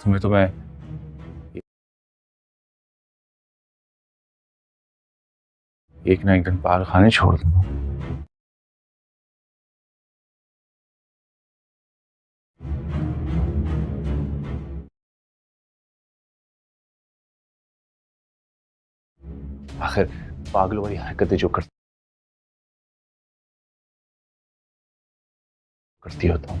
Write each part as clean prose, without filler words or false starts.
تمہیں تو میں ایک نہ ایک دن پاگل خانے چھوڑ دوں گا. آخر پاگلوں والی حرکتیں جو کرتی ہوتا ہوں.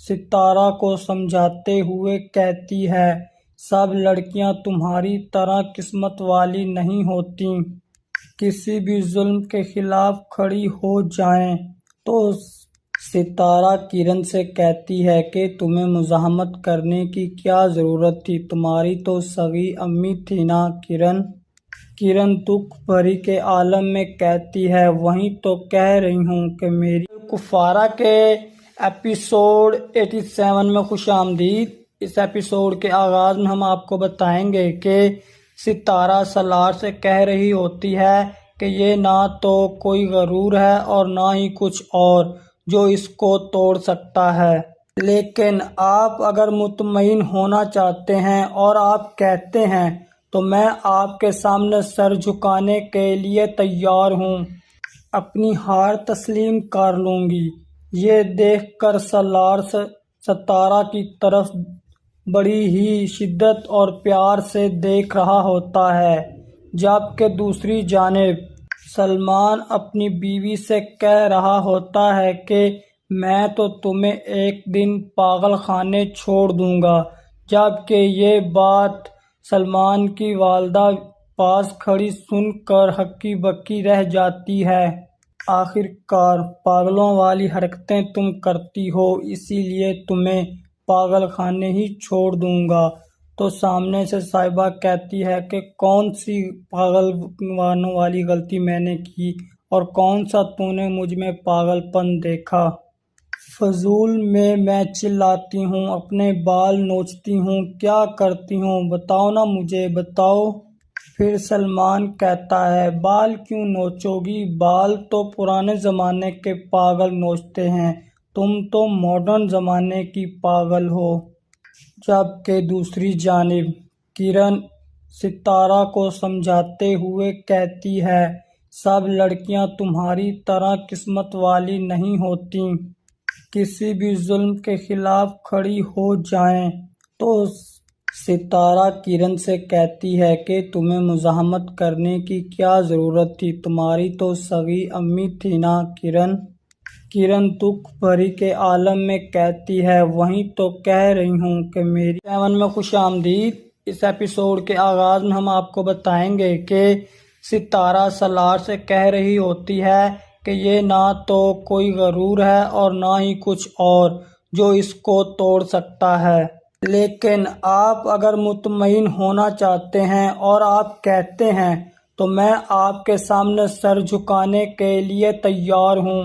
ستارہ کو سمجھاتے ہوئے کہتی ہے سب لڑکیاں تمہاری طرح قسمت والی نہیں ہوتیں، کسی بھی ظلم کے خلاف کھڑی ہو جائیں۔ تو ستارہ کرن سے کہتی ہے کہ تمہیں مزاحمت کرنے کی کیا ضرورت تھی، تمہاری تو سگی امی تھی نا کرن۔ کرن دکھ بھری کے عالم میں کہتی ہے وہیں تو کہہ رہی ہوں کہ میری کفارہ کے ایپیسوڈ 87 میں خوش آمدید۔ اس ایپیسوڈ کے آغاز میں ہم آپ کو بتائیں گے کہ ستارہ سالار سے کہہ رہی ہوتی ہے کہ یہ نہ تو کوئی غرور ہے اور نہ ہی کچھ اور جو اس کو توڑ سکتا ہے، لیکن آپ اگر مطمئن ہونا چاہتے ہیں اور آپ کہتے ہیں تو میں آپ کے سامنے سر جھکانے کے لیے تیار ہوں، اپنی ہار تسلیم کر لوں گی۔ یہ دیکھ کر سالار ستارہ کی طرف بڑی ہی شدت اور پیار سے دیکھ رہا ہوتا ہے، جبکہ دوسری جانب سلمان اپنی بیوی سے کہہ رہا ہوتا ہے کہ میں تو تمہیں ایک دن پاگل خانے چھوڑ دوں گا، جبکہ یہ بات سلمان کی والدہ پاس کھڑی سن کر ہکی بکی رہ جاتی ہے۔ آخر کار پاگلوں والی حرکتیں تم کرتی ہو، اسی لیے تمہیں پاگل خانے ہی چھوڑ دوں گا۔ تو سامنے سے صاحبہ کہتی ہے کہ کون سی پاگل والی غلطی میں نے کی اور کون سا تو نے مجھ میں پاگل پن دیکھا؟ فضول میں چلاتی ہوں، اپنے بال نوچتی ہوں، کیا کرتی ہوں بتاؤ نا مجھے بتاؤ۔ پھر سلمان کہتا ہے بال کیوں نوچو گی، بال تو پرانے زمانے کے پاگل نوچتے ہیں، تم تو ماڈرن زمانے کی پاگل ہو۔ جبکہ دوسری جانب کرن ستارہ کو سمجھاتے ہوئے کہتی ہے سب لڑکیاں تمہاری طرح قسمت والی نہیں ہوتیں، کسی بھی ظلم کے خلاف کھڑی ہو جائیں۔ تو ستارہ کرن سے کہتی ہے کہ تمہیں مزاحمت کرنے کی کیا ضرورت تھی، تمہاری تو سگی امی تھی نا کرن۔ کرن دکھ بھری کے عالم میں کہتی ہے وہیں تو کہہ رہی ہوں کہ میری 7 میں خوش آمدید۔ اس ایپیسوڈ کے آغاز میں ہم آپ کو بتائیں گے کہ ستارہ سالار سے کہہ رہی ہوتی ہے کہ یہ نہ تو کوئی غرور ہے اور نہ ہی کچھ اور جو اس کو توڑ سکتا ہے، لیکن آپ اگر مطمئن ہونا چاہتے ہیں اور آپ کہتے ہیں تو میں آپ کے سامنے سر جھکانے کے لیے تیار ہوں،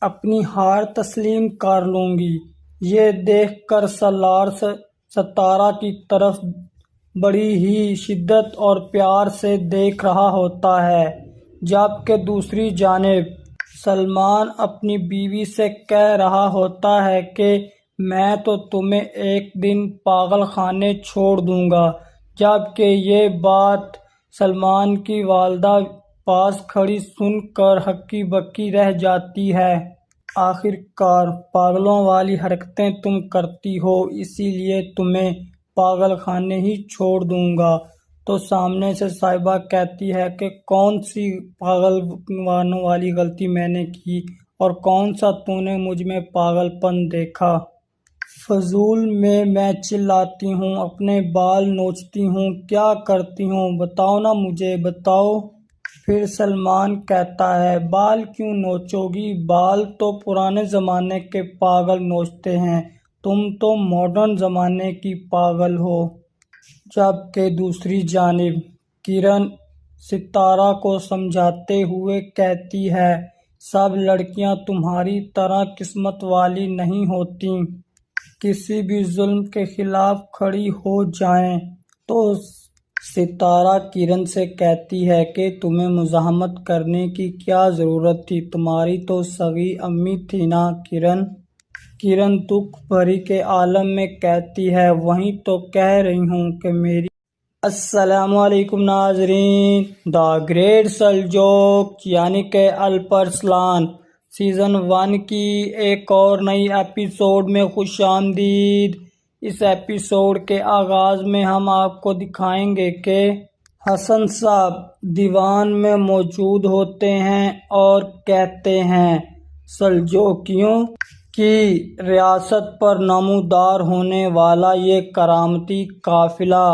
اپنی ہار تسلیم کر لوں گی۔ یہ دیکھ کر سالار ستارہ کی طرف بڑی ہی شدت اور پیار سے دیکھ رہا ہوتا ہے، جبکہ دوسری جانب سلمان اپنی بیوی سے کہہ رہا ہوتا ہے کہ میں تو تمہیں ایک دن پاگل خانے چھوڑ دوں گا، جبکہ یہ بات سلمان کی والدہ پاس کھڑی سن کر ہکی بکی رہ جاتی ہے۔ آخر کار پاگلوں والی حرکتیں تم کرتی ہو، اسی لیے تمہیں پاگل خانے ہی چھوڑ دوں گا۔ تو سامنے سے صاحبہ کہتی ہے کہ کون سی پاگل والی غلطی میں نے کی اور کون سا تو نے مجھ میں پاگل پن دیکھا؟ فضول میں چلاتی ہوں، اپنے بال نوچتی ہوں، کیا کرتی ہوں بتاؤ نا مجھے بتاؤ۔ پھر سلمان کہتا ہے بال کیوں نوچو گی، بال تو پرانے زمانے کے پاگل نوچتے ہیں، تم تو ماڈرن زمانے کی پاگل ہو۔ جبکہ دوسری جانب کرن ستارہ کو سمجھاتے ہوئے کہتی ہے سب لڑکیاں تمہاری طرح قسمت والی نہیں ہوتیں، کسی بھی ظلم کے خلاف کھڑی ہو جائیں۔ تو ستارہ کرن سے کہتی ہے کہ تمہیں مزاحمت کرنے کی کیا ضرورت تھی، تمہاری تو سگی امی تھی نا کرن۔ کرن دکھ بھری کے عالم میں کہتی ہے وہیں تو کہہ رہی ہوں کہ میری السلام علیکم ناظرین، دا گریٹ سلجوق یعنی کہ الپرسلان سیزن 1 کی ایک اور نئی ایپیسوڈ میں خوش آمدید۔ اس ایپیسوڈ کے آغاز میں ہم آپ کو دکھائیں گے کہ حسن صاحب دیوان میں موجود ہوتے ہیں اور کہتے ہیں سلجوقیوں کی ریاست پر نمودار ہونے والا یہ کرامتی قافلہ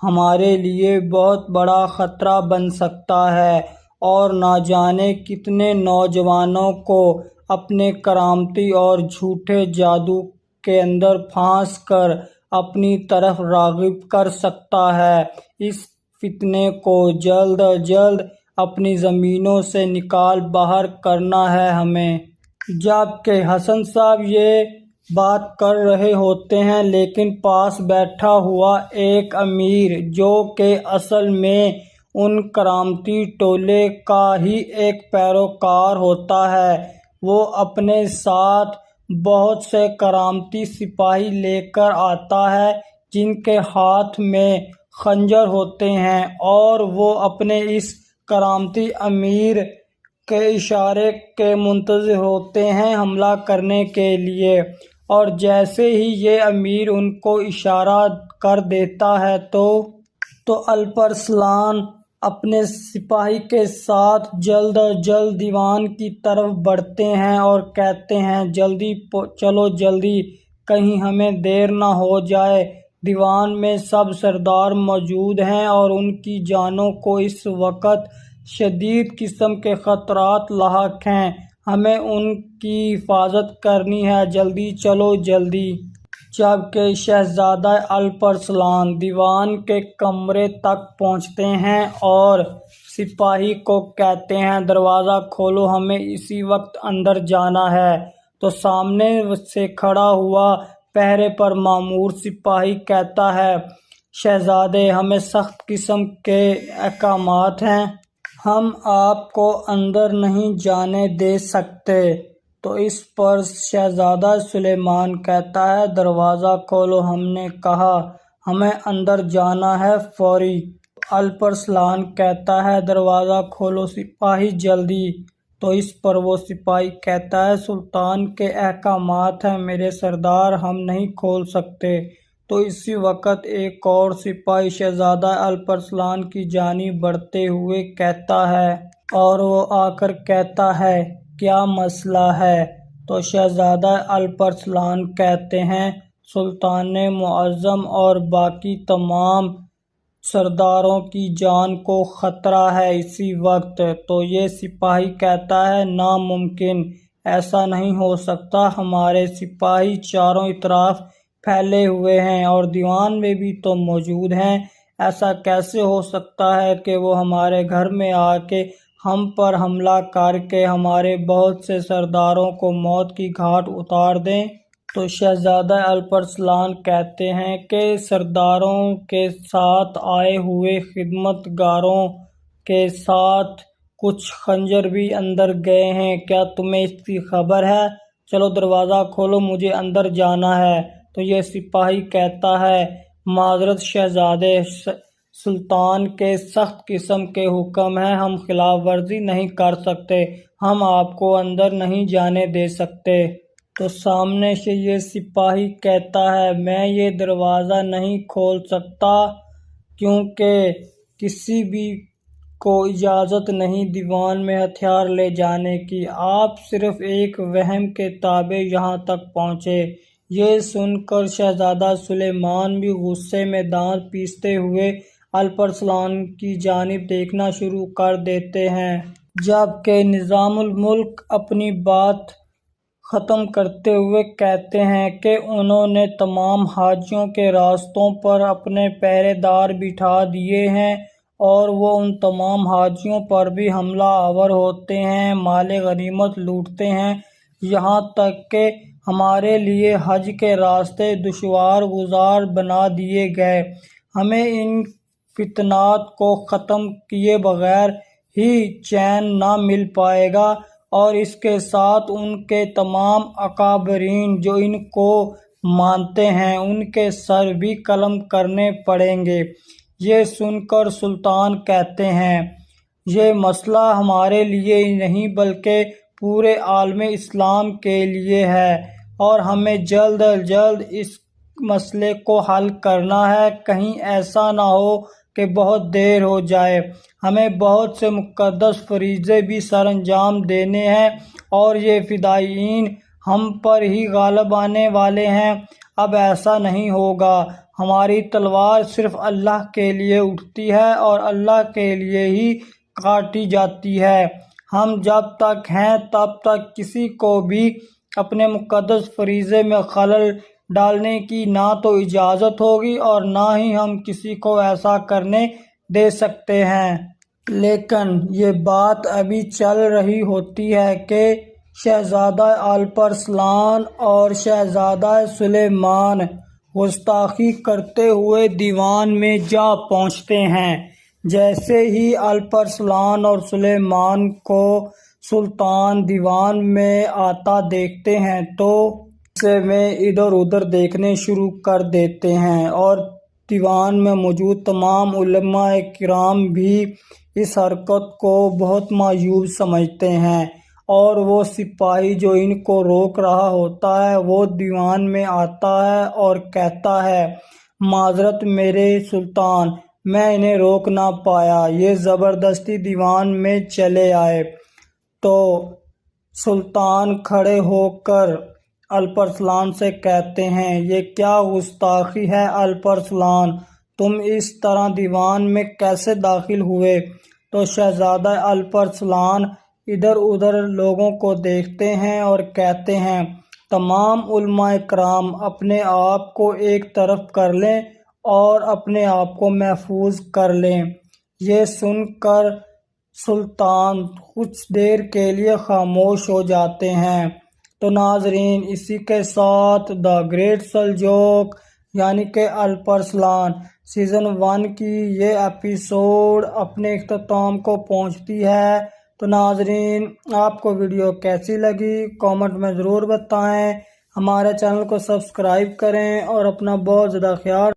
ہمارے لیے بہت بڑا خطرہ بن سکتا ہے اور نہ جانے کتنے نوجوانوں کو اپنے کرامتی اور جھوٹے جادو کے اندر پھانس کر اپنی طرف راغب کر سکتا ہے۔ اس فتنے کو جلد از جلد اپنی زمینوں سے نکال باہر کرنا ہے ہمیں۔ جبکہ حسن صاحب یہ بات کر رہے ہوتے ہیں لیکن پاس بیٹھا ہوا ایک امیر جو کہ اصل میں ان کرامتی ٹولے کا ہی ایک پیروکار ہوتا ہے، وہ اپنے ساتھ بہت سے کرامتی سپاہی لے کر آتا ہے جن کے ہاتھ میں خنجر ہوتے ہیں، اور وہ اپنے اس کرامتی امیر کے اشارے کے منتظر ہوتے ہیں حملہ کرنے کے لیے، اور جیسے ہی یہ امیر ان کو اشارہ کر دیتا ہے تو الپرسلان اپنے سپاہی کے ساتھ جلد از جلد دیوان کی طرف بڑھتے ہیں اور کہتے ہیں جلدی چلو جلدی، کہیں ہمیں دیر نہ ہو جائے۔ دیوان میں سب سردار موجود ہیں اور ان کی جانوں کو اس وقت شدید قسم کے خطرات لاحق ہیں، ہمیں ان کی حفاظت کرنی ہے، جلدی چلو جلدی۔ جبکہ شہزادہ الپرسلان دیوان کے کمرے تک پہنچتے ہیں اور سپاہی کو کہتے ہیں دروازہ کھولو، ہمیں اسی وقت اندر جانا ہے، تو سامنے سے کھڑا ہوا پہرے پر مامور سپاہی کہتا ہے شہزادے ہمیں سخت قسم کے احکامات ہیں، ہم آپ کو اندر نہیں جانے دے سکتے۔ تو اس پر شہزادہ سلیمان کہتا ہے دروازہ کھولو، ہم نے کہا ہمیں اندر جانا ہے فوری۔ الپرسلان کہتا ہے دروازہ کھولو سپاہی جلدی، تو اس پر وہ سپاہی کہتا ہے سلطان کے احکامات ہیں میرے سردار، ہم نہیں کھول سکتے۔ تو اسی وقت ایک اور سپاہی شہزادہ الپرسلان کی جانب بڑھتے ہوئے کہتا ہے، اور وہ آ کر کہتا ہے کیا مسئلہ ہے؟ تو شہزادہ الپرسلان کہتے ہیں سلطان معظم اور باقی تمام سرداروں کی جان کو خطرہ ہے اسی وقت۔ تو یہ سپاہی کہتا ہے ناممکن، ایسا نہیں ہو سکتا، ہمارے سپاہی چاروں طرف پھیلے ہوئے ہیں اور دیوان میں بھی تو موجود ہیں، ایسا کیسے ہو سکتا ہے کہ وہ ہمارے گھر میں آ کے ہم پر حملہ کر کے ہمارے بہت سے سرداروں کو موت کی گھاٹ اتار دیں؟ تو شہزادہ الپرسلان کہتے ہیں کہ سرداروں کے ساتھ آئے ہوئے خدمت گاروں کے ساتھ کچھ خنجر بھی اندر گئے ہیں، کیا تمہیں اس کی خبر ہے؟ چلو دروازہ کھولو، مجھے اندر جانا ہے۔ تو یہ سپاہی کہتا ہے معذرت شہزادے، سلطان کے سخت قسم کے حکم ہیں، ہم خلاف ورزی نہیں کر سکتے، ہم آپ کو اندر نہیں جانے دے سکتے۔ تو سامنے سے یہ سپاہی کہتا ہے میں یہ دروازہ نہیں کھول سکتا کیونکہ کسی بھی کو اجازت نہیں دیوان میں ہتھیار لے جانے کی، آپ صرف ایک وہم کے تابع یہاں تک پہنچے۔ یہ سن کر شہزادہ سلیمان بھی غصے میں دانت پیستے ہوئے الپرسلان کی جانب دیکھنا شروع کر دیتے ہیں، جبکہ نظام الملک اپنی بات ختم کرتے ہوئے کہتے ہیں کہ انہوں نے تمام حاجیوں کے راستوں پر اپنے پہرے دار بٹھا دیے ہیں اور وہ ان تمام حاجیوں پر بھی حملہ آور ہوتے ہیں، مال غنیمت لوٹتے ہیں، یہاں تک کہ ہمارے لیے حج کے راستے دشوار گزار بنا دیے گئے، ہمیں ان فتنات کو ختم کیے بغیر ہی چین نہ مل پائے گا، اور اس کے ساتھ ان کے تمام اکابرین جو ان کو مانتے ہیں ان کے سر بھی قلم کرنے پڑیں گے۔ یہ سن کر سلطان کہتے ہیں یہ مسئلہ ہمارے لیے ہی نہیں بلکہ پورے عالم اسلام کے لیے ہے اور ہمیں جلد از جلد اس مسئلے کو حل کرنا ہے، کہیں ایسا نہ ہو کہ بہت دیر ہو جائے، ہمیں بہت سے مقدس فریضے بھی سر انجام دینے ہیں اور یہ فدائیین ہم پر ہی غالب آنے والے ہیں۔ اب ایسا نہیں ہوگا، ہماری تلوار صرف اللہ کے لیے اٹھتی ہے اور اللہ کے لیے ہی کاٹی جاتی ہے۔ ہم جب تک ہیں تب تک کسی کو بھی اپنے مقدس فریضے میں خلل ڈالنے کی نہ تو اجازت ہوگی اور نہ ہی ہم کسی کو ایسا کرنے دے سکتے ہیں۔ لیکن یہ بات ابھی چل رہی ہوتی ہے کہ شہزادہ الپرسلان اور شہزادہ سلیمان گستاخی کرتے ہوئے دیوان میں جا پہنچتے ہیں۔ جیسے ہی الپرسلان اور سلیمان کو سلطان دیوان میں آتا دیکھتے ہیں تو غصے میں ادھر ادھر دیکھنے شروع کر دیتے ہیں، اور دیوان میں موجود تمام علماء کرام بھی اس حرکت کو بہت معیوب سمجھتے ہیں، اور وہ سپاہی جو ان کو روک رہا ہوتا ہے وہ دیوان میں آتا ہے اور کہتا ہے، معذرت میرے سلطان، میں انہیں روک نہ پایا، یہ زبردستی دیوان میں چلے آئے۔ تو سلطان کھڑے ہو کر الپرسلان سے کہتے ہیں، یہ کیا گستاخی ہے الپرسلان، تم اس طرح دیوان میں کیسے داخل ہوئے؟ تو شہزادہ الپرسلان ادھر ادھر لوگوں کو دیکھتے ہیں اور کہتے ہیں، تمام علماء کرام اپنے آپ کو ایک طرف کر لیں اور اپنے آپ کو محفوظ کر لیں۔ یہ سن کر سلطان کچھ دیر کے لیے خاموش ہو جاتے ہیں۔ تو ناظرین، اسی کے ساتھ دا گریٹ سلجوق یعنی کہ الپرسلان سیزن 1 کی یہ ایپیسوڈ اپنے اختتام کو پہنچتی ہے۔ تو ناظرین، آپ کو ویڈیو کیسی لگی کامنٹ میں ضرور بتائیں، ہمارے چینل کو سبسکرائب کریں اور اپنا بہت زیادہ خیال۔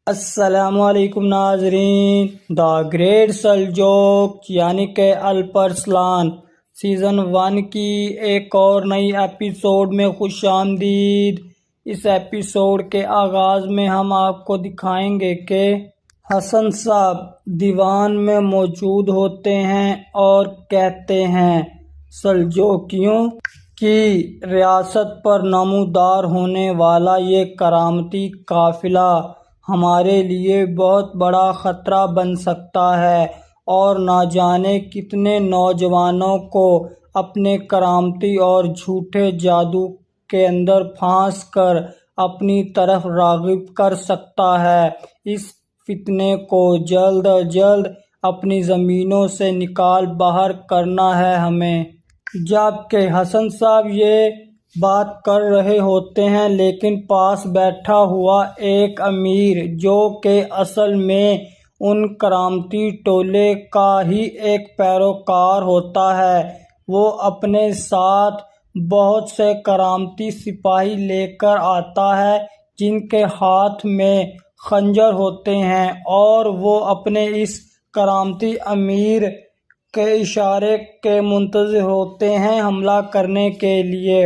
السلام علیکم ناظرین، دا گریٹ سلجوق یعنی کہ الپرسلان سیزن 1 کی ایک اور نئی ایپیسوڈ میں خوش آمدید۔ اس ایپیسوڈ کے آغاز میں ہم آپ کو دکھائیں گے کہ حسن صاحب دیوان میں موجود ہوتے ہیں اور کہتے ہیں، سلجوکیوں کی ریاست پر نمودار ہونے والا یہ کرامتی قافلہ ہمارے لیے بہت بڑا خطرہ بن سکتا ہے، اور نہ جانے کتنے نوجوانوں کو اپنے کرامتی اور جھوٹے جادو کے اندر پھانس کر اپنی طرف راغب کر سکتا ہے۔ اس فتنے کو جلد از جلد اپنی زمینوں سے نکال باہر کرنا ہے ہمیں۔ جبکہ حسن صاحب یہ بات کر رہے ہوتے ہیں، لیکن پاس بیٹھا ہوا ایک امیر جو کہ اصل میں ان کرامتی ٹولے کا ہی ایک پیروکار ہوتا ہے، وہ اپنے ساتھ بہت سے کرامتی سپاہی لے کر آتا ہے جن کے ہاتھ میں خنجر ہوتے ہیں، اور وہ اپنے اس کرامتی امیر کے اشارے کے منتظر ہوتے ہیں حملہ کرنے کے لیے۔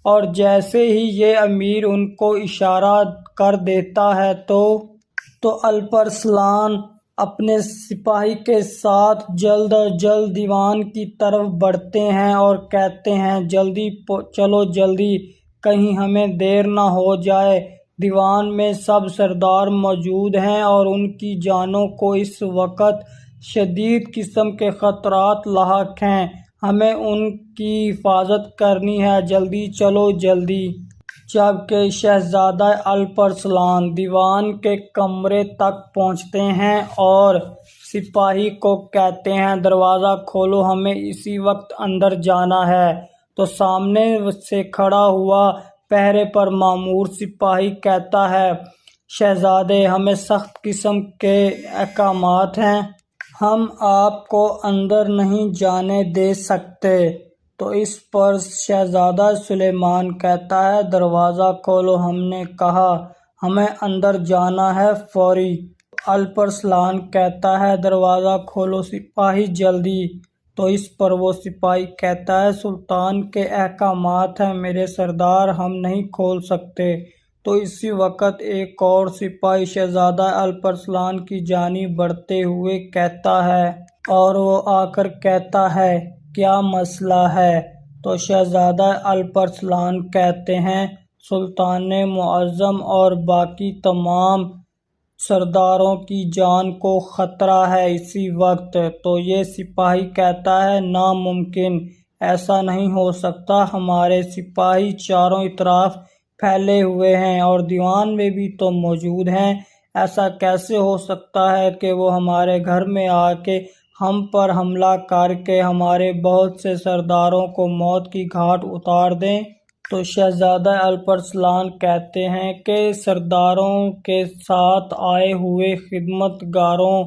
اور جیسے ہی یہ امیر ان کو اشارہ کر دیتا ہے تو الپرسلان اپنے سپاہی کے ساتھ جلد از جلد دیوان کی طرف بڑھتے ہیں اور کہتے ہیں، جلدی چلو جلدی، کہیں ہمیں دیر نہ ہو جائے۔ دیوان میں سب سردار موجود ہیں اور ان کی جانوں کو اس وقت شدید قسم کے خطرات لاحق ہیں، ہمیں ان کی حفاظت کرنی ہے، جلدی چلو جلدی۔ جبکہ شہزادہ الپرسلان دیوان کے کمرے تک پہنچتے ہیں اور سپاہی کو کہتے ہیں، دروازہ کھولو، ہمیں اسی وقت اندر جانا ہے۔ تو سامنے سے کھڑا ہوا پہرے پر مامور سپاہی کہتا ہے، شہزادے، ہمیں سخت قسم کے احکامات ہیں، ہم آپ کو اندر نہیں جانے دے سکتے۔ تو اس پر شہزادہ سلیمان کہتا ہے، دروازہ کھولو، ہم نے کہا، ہمیں اندر جانا ہے فوری۔ الپرسلان کہتا ہے، دروازہ کھولو سپاہی جلدی۔ تو اس پر وہ سپاہی کہتا ہے، سلطان کے احکامات ہیں میرے سردار، ہم نہیں کھول سکتے۔ تو اسی وقت ایک اور سپاہی شہزادہ الپرسلان کی جانب بڑھتے ہوئے کہتا ہے، اور وہ آ کر کہتا ہے کیا مسئلہ ہے؟ تو شہزادہ الپرسلان کہتے ہیں سلطان معظم اور باقی تمام سرداروں کی جان کو خطرہ ہے اسی وقت۔ تو یہ سپاہی کہتا ہے ناممکن، ایسا نہیں ہو سکتا، ہمارے سپاہی چاروں اطراف پھیلے ہوئے ہیں اور دیوان میں بھی تو موجود ہیں، ایسا کیسے ہو سکتا ہے کہ وہ ہمارے گھر میں آ کے ہم پر حملہ کر کے ہمارے بہت سے سرداروں کو موت کی گھاٹ اتار دیں؟ تو شہزادہ الپرسلان کہتے ہیں کہ سرداروں کے ساتھ آئے ہوئے خدمت گاروں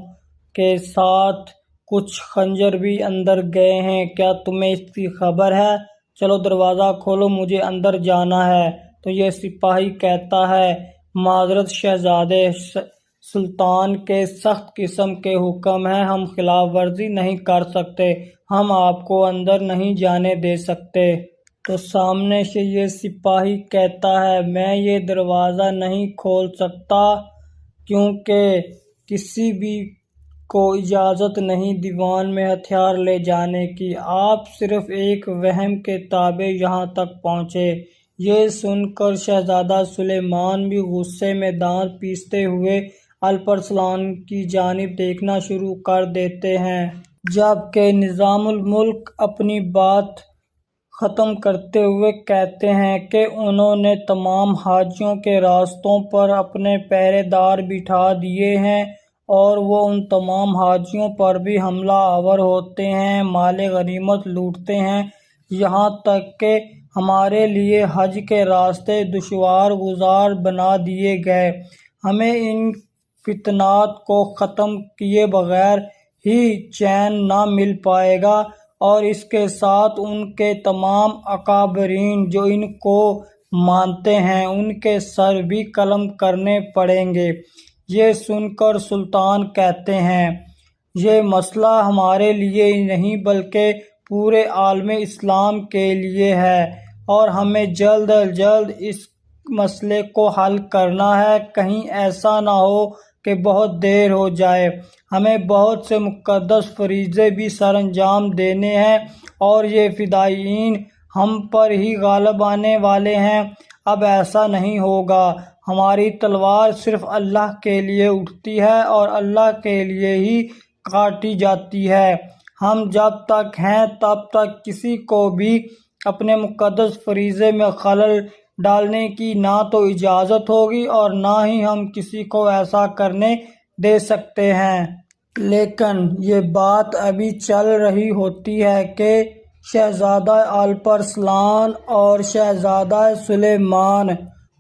کے ساتھ کچھ خنجر بھی اندر گئے ہیں، کیا تمہیں اس کی خبر ہے؟ چلو دروازہ کھولو، مجھے اندر جانا ہے۔ تو یہ سپاہی کہتا ہے معذرت شہزادے، سلطان کے سخت قسم کے حکم ہیں، ہم خلاف ورزی نہیں کر سکتے، ہم آپ کو اندر نہیں جانے دے سکتے۔ تو سامنے سے یہ سپاہی کہتا ہے میں یہ دروازہ نہیں کھول سکتا کیونکہ کسی بھی کو اجازت نہیں دیوان میں ہتھیار لے جانے کی، آپ صرف ایک وہم کے تابع یہاں تک پہنچے۔ یہ سن کر شہزادہ سلیمان بھی غصے میں دانت پیستے ہوئے الپرسلان کی جانب دیکھنا شروع کر دیتے ہیں، جبکہ نظام الملک اپنی بات ختم کرتے ہوئے کہتے ہیں کہ انہوں نے تمام حاجیوں کے راستوں پر اپنے پہرے دار بٹھا دیے ہیں اور وہ ان تمام حاجیوں پر بھی حملہ آور ہوتے ہیں، مال غنیمت لوٹتے ہیں، یہاں تک کہ ہمارے لیے حج کے راستے دشوار گزار بنا دیے گئے۔ ہمیں ان فتنات کو ختم کیے بغیر ہی چین نہ مل پائے گا، اور اس کے ساتھ ان کے تمام اکابرین جو ان کو مانتے ہیں ان کے سر بھی قلم کرنے پڑیں گے۔ یہ سن کر سلطان کہتے ہیں یہ مسئلہ ہمارے لیے ہی نہیں بلکہ پورے عالم اسلام کے لیے ہے، اور ہمیں جلد از جلد اس مسئلے کو حل کرنا ہے، کہیں ایسا نہ ہو کہ بہت دیر ہو جائے، ہمیں بہت سے مقدس فریضے بھی سر انجام دینے ہیں اور یہ فدائیین ہم پر ہی غالب آنے والے ہیں۔ اب ایسا نہیں ہوگا، ہماری تلوار صرف اللہ کے لیے اٹھتی ہے اور اللہ کے لیے ہی کاٹی جاتی ہے، ہم جب تک ہیں تب تک کسی کو بھی اپنے مقدس فریضے میں خلل ڈالنے کی نہ تو اجازت ہوگی اور نہ ہی ہم کسی کو ایسا کرنے دے سکتے ہیں۔ لیکن یہ بات ابھی چل رہی ہوتی ہے کہ شہزادہ الپرسلان اور شہزادہ سلیمان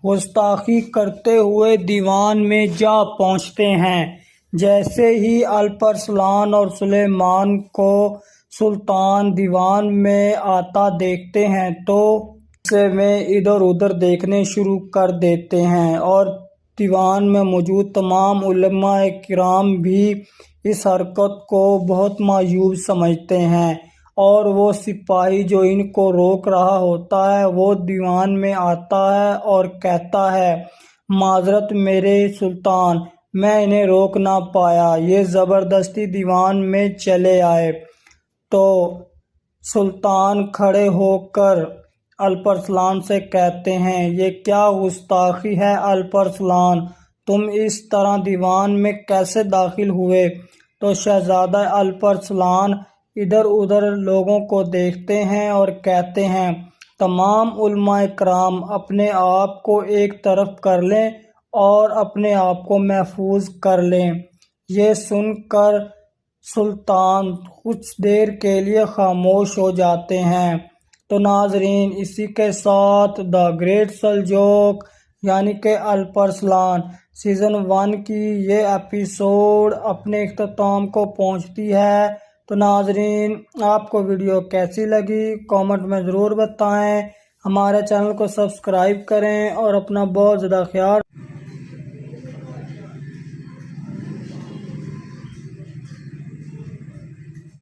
گستاخی کرتے ہوئے دیوان میں جا پہنچتے ہیں۔ جیسے ہی الپرسلان اور سلیمان کو سلطان دیوان میں آتا دیکھتے ہیں تو غصے میں ادھر ادھر دیکھنے شروع کر دیتے ہیں، اور دیوان میں موجود تمام علماء کرام بھی اس حرکت کو بہت معیوب سمجھتے ہیں، اور وہ سپاہی جو ان کو روک رہا ہوتا ہے وہ دیوان میں آتا ہے اور کہتا ہے معذرت میرے سلطان، میں انہیں روک نہ پایا، یہ زبردستی دیوان میں چلے آئے۔ تو سلطان کھڑے ہو کر الپرسلان سے کہتے ہیں یہ کیا گستاخی ہے الپرسلان، تم اس طرح دیوان میں کیسے داخل ہوئے؟ تو شہزادہ الپرسلان ادھر ادھر لوگوں کو دیکھتے ہیں اور کہتے ہیں تمام علماء کرام اپنے آپ کو ایک طرف کر لیں اور اپنے آپ کو محفوظ کر لیں۔ یہ سن کر سلطان کچھ دیر کے لیے خاموش ہو جاتے ہیں۔ تو ناظرین، اسی کے ساتھ دا گریٹ سلجوق یعنی کہ الپرسلان سیزن 1 کی یہ ایپیسوڈ اپنے اختتام کو پہنچتی ہے۔ تو ناظرین، آپ کو ویڈیو کیسی لگی کامنٹ میں ضرور بتائیں، ہمارے چینل کو سبسکرائب کریں اور اپنا بہت زیادہ خیال